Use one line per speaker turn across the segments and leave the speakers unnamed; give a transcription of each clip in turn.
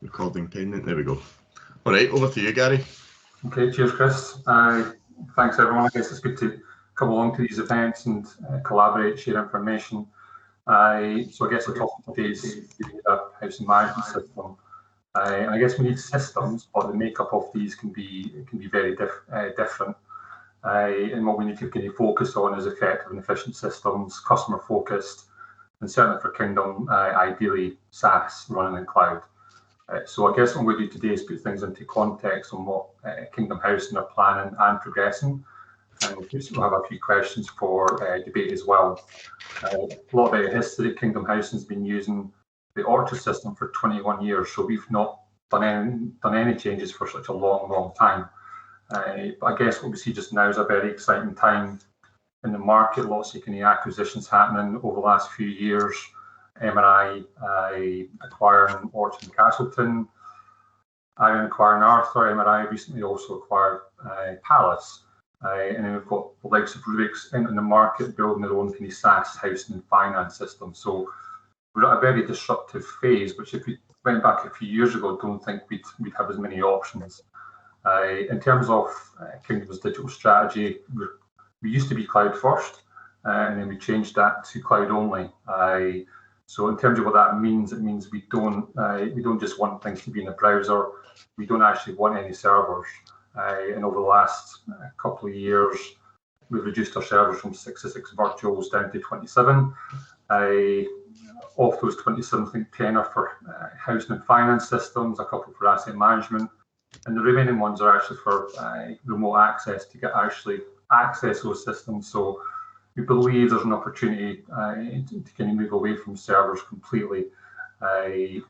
Recording pending. There we go. All right, over to you, Gary.
Okay, cheers, Chris. Thanks, everyone. I guess it's good to come along to these events and collaborate, share information. So I guess the topic today is the housing management system. And I guess we need systems, but the makeup of these can be very different. And what we need to kind of focus on is effective and efficient systems, customer focused, and certainly for Kingdom, ideally SaaS running in cloud. So I guess what we do today is put things into context on what Kingdom Housing are planning and progressing. And we'll have a few questions for debate as well. A lot about history. Kingdom Housing has been using the Orchard system for 21 years, so we've not done any changes for such a long time. But I guess what we see just now is a very exciting time in the market. Lots of kind of acquisitions happening over the last few years. MRI acquiring Orchard and Castleton, Iron acquiring Arthur, MRI recently also acquired Palace. And then we've got the likes of Rubik's in the market building their own kind of SaaS housing and finance system. So we're at a very disruptive phase, which if we went back a few years ago, I don't think we'd have as many options. In terms of Kingdom's digital strategy, we used to be cloud first, and then we changed that to cloud only. So in terms of what that means, it means we don't just want things to be in the browser. We don't actually want any servers. And over the last couple of years, we've reduced our servers from 66 virtuals down to 27. Of those 27, I think 10 are for housing and finance systems, a couple for asset management, and the remaining ones are actually for remote access to actually access those systems. So we believe there's an opportunity to kind of move away from servers completely. A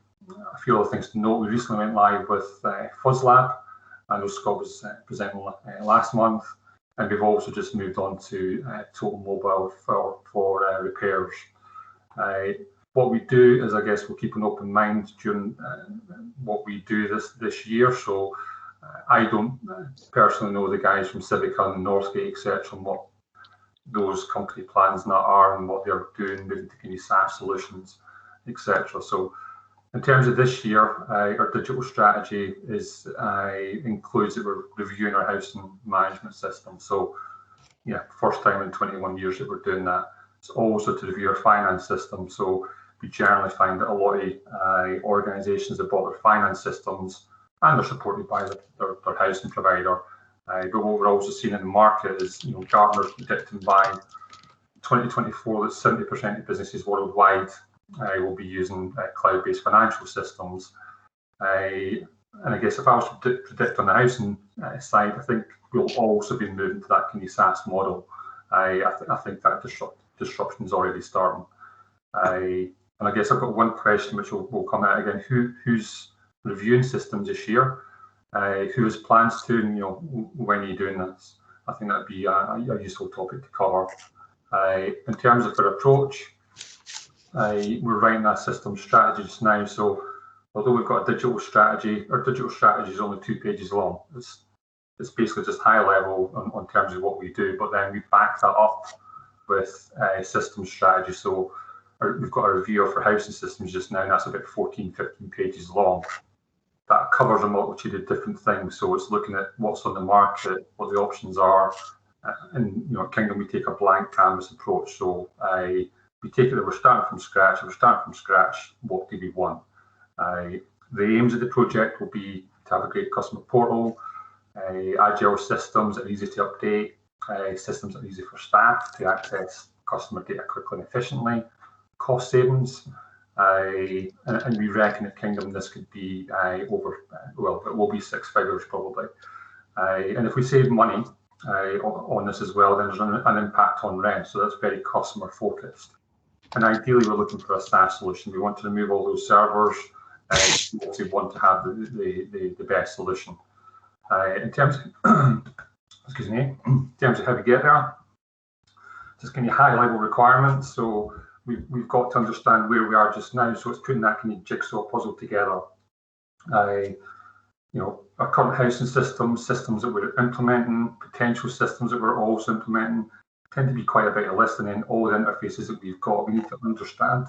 few other things to note: we recently went live with FuzzLab. I know Scott was presenting last month, and we've also just moved on to Total Mobile for repairs. What we do is, I guess, we'll keep an open mind during what we do this year. So I don't personally know the guys from Civica and Northgate, etc., and what those company plans now are and what they're doing, moving to kind of SaaS solutions, etc. So in terms of this year, our digital strategy includes that we're reviewing our housing management system. So yeah, first time in 21 years that we're doing that. It's also to review our finance system. So we generally find that a lot of organisations have bought their finance systems and they're supported by their housing provider. But what we're also seeing in the market is, Gartner's predicting by 2024 that 70% of businesses worldwide will be using cloud-based financial systems. And I guess if I was to predict on the housing side, I think we'll also be moving to that kind of SaaS model. I think that disruption is already starting. And I guess I've got one question which will come out again. Who's reviewing systems this year? Who has plans to, and when are you doing this? I think that'd be a useful topic to cover. In terms of our approach, we're writing that system strategy just now. So although we've got a digital strategy, our digital strategy is only 2 pages long. It's basically just high level on terms of what we do, but then we back that up with a system strategy. So we've got a review of our housing systems just now, and that's about 14, 15 pages long. That covers a multitude of different things. So it's looking at what's on the market, what the options are, and at Kingdom we take a blank canvas approach. So we take it that we're starting from scratch. If we're starting from scratch, what do we want? The aims of the project will be to have a great customer portal, agile systems that are easy to update, systems that are easy for staff to access customer data quickly and efficiently, cost savings. And we reckon at Kingdom this could be it will be 6 figures probably. And if we save money on this as well, then there's an impact on rent. So that's very customer focused. And ideally, we're looking for a SaaS solution. We want to remove all those servers. We want to have the best solution. In terms of, in terms of how we get there, just kind of high level requirements. So we've got to understand where we are just now. So it's putting that kind of jigsaw puzzle together. Our current housing systems that we're implementing, potential systems that we're also implementing, tend to be quite a bit of list, and then all the interfaces that we've got, we need to understand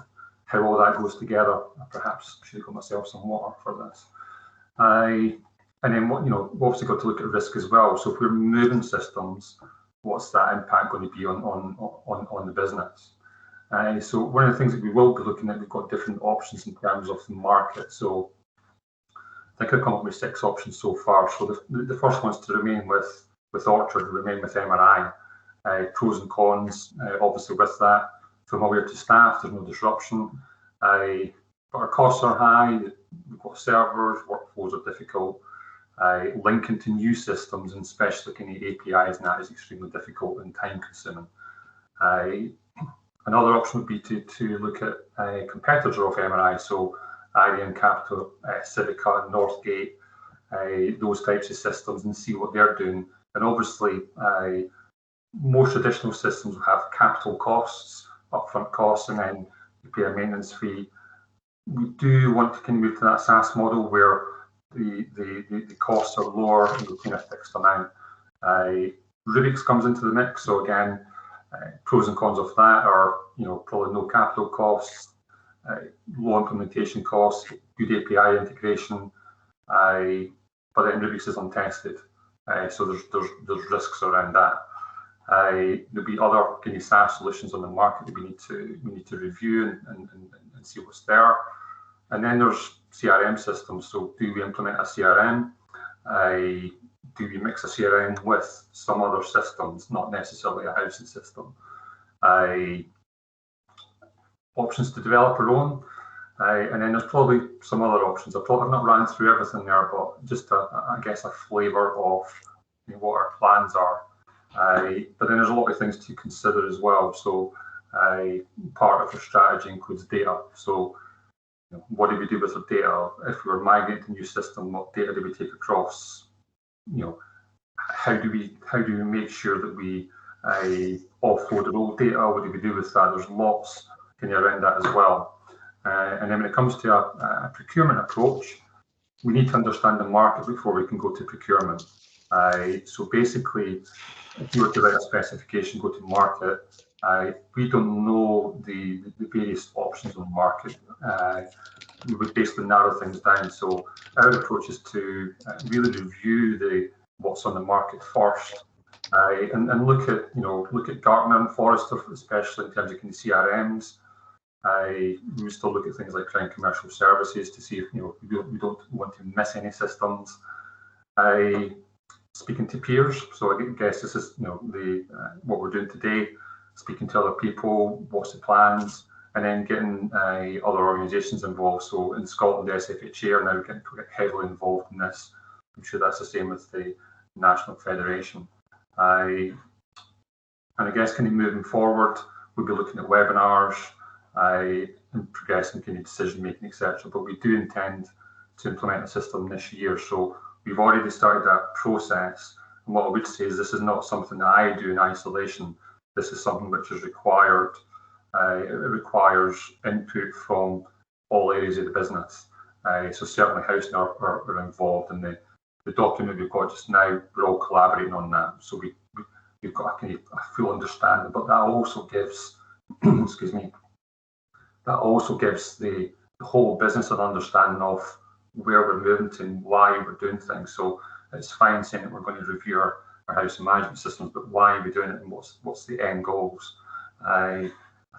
how all that goes together. I perhaps should have got myself some water for this. And then we've obviously got to look at risk as well. So if we're moving systems, what's that impact going to be on the business? So one of the things that we will be looking at, we've got different options in terms of the market. So I think I've come up with 6 options so far. So the first one's to remain with Orchard, remain with MRI. Pros and cons, obviously with that. Familiar to staff, there's no disruption. But our costs are high, we've got servers, workflows are difficult. Linking to new systems, and especially looking at APIs, and that is extremely difficult and time consuming. Another option would be to look at competitors of MRI, so IDM Capital, Civica, Northgate, those types of systems, and see what they're doing. And obviously, most traditional systems will have capital costs, upfront costs, and then you pay a maintenance fee. We do want to move to that SaaS model where the costs are lower and you're paying a fixed amount. Rubik's comes into the mix, so again, pros and cons of that are probably no capital costs, low implementation costs, good API integration, but then Rubik's is untested, so there's risks around that. There'll be other kind of SaaS solutions on the market that we need to review and see what's there. And then there's CRM systems. So do we implement a CRM? Do we mix a CRM with some other systems, not necessarily a housing system? Options to develop our own. And then there's probably some other options. I've not ran through everything there, but just I guess a flavour of what our plans are. But then there's a lot of things to consider as well. So part of our strategy includes data. So what do we do with our data? If we were migrating to a new system, what data do we take across? How do we make sure that we offload our old data? What do we do with that? There's lots around that as well. And then when it comes to a procurement approach, we need to understand the market before we can go to procurement. So basically, if you were to write a specification, go to market, we don't know the various options on the market. We would basically narrow things down. So our approach is to really review what's on the market first, and look at Gartner and Forrester, especially in terms of CRMs. We still look at things like Crown Commercial Services to see if we don't want to miss any systems. Speaking to peers, so I guess this is what we're doing today. Speaking to other people, what's the plans, and then getting other organisations involved. So in Scotland, the SFHA are now getting heavily involved in this. I'm sure that's the same with the National Federation. And I guess moving forward, we'll be looking at webinars, and progressing decision making, etc. But we do intend to implement a system this year. So we've already started that process. And what I would say is this is not something that I do in isolation. This is something which is required. It requires input from all areas of the business. So certainly housing are involved in the document we've got just now. We're all collaborating on that. So we've got a full understanding. But that also gives, excuse me, that also gives the whole business an understanding of where we're moving to and why we're doing things. So it's fine saying that we're going to review our housing management systems, but why are we doing it and what's the end goals? I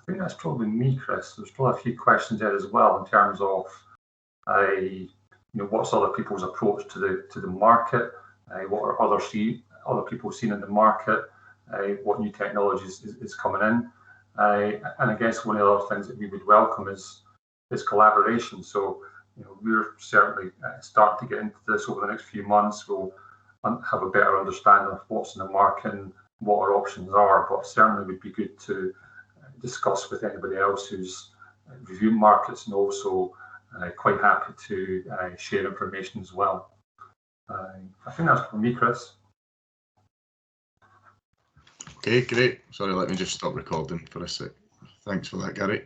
think that's probably me, Chris. There's probably a few questions there as well in terms of what's other people's approach to the market, what are other people seeing in the market, what new technologies is coming in, and I guess one of the other things that we would welcome is collaboration. So we're certainly starting to get into this over the next few months. We'll have a better understanding of what's in the market and what our options are, but certainly would be good to discuss with anybody else who's reviewing markets, and also quite happy to share information as well. I think that's for me, Chris.
Okay, great. Sorry, let me just stop recording for a sec. Thanks for that, Gary.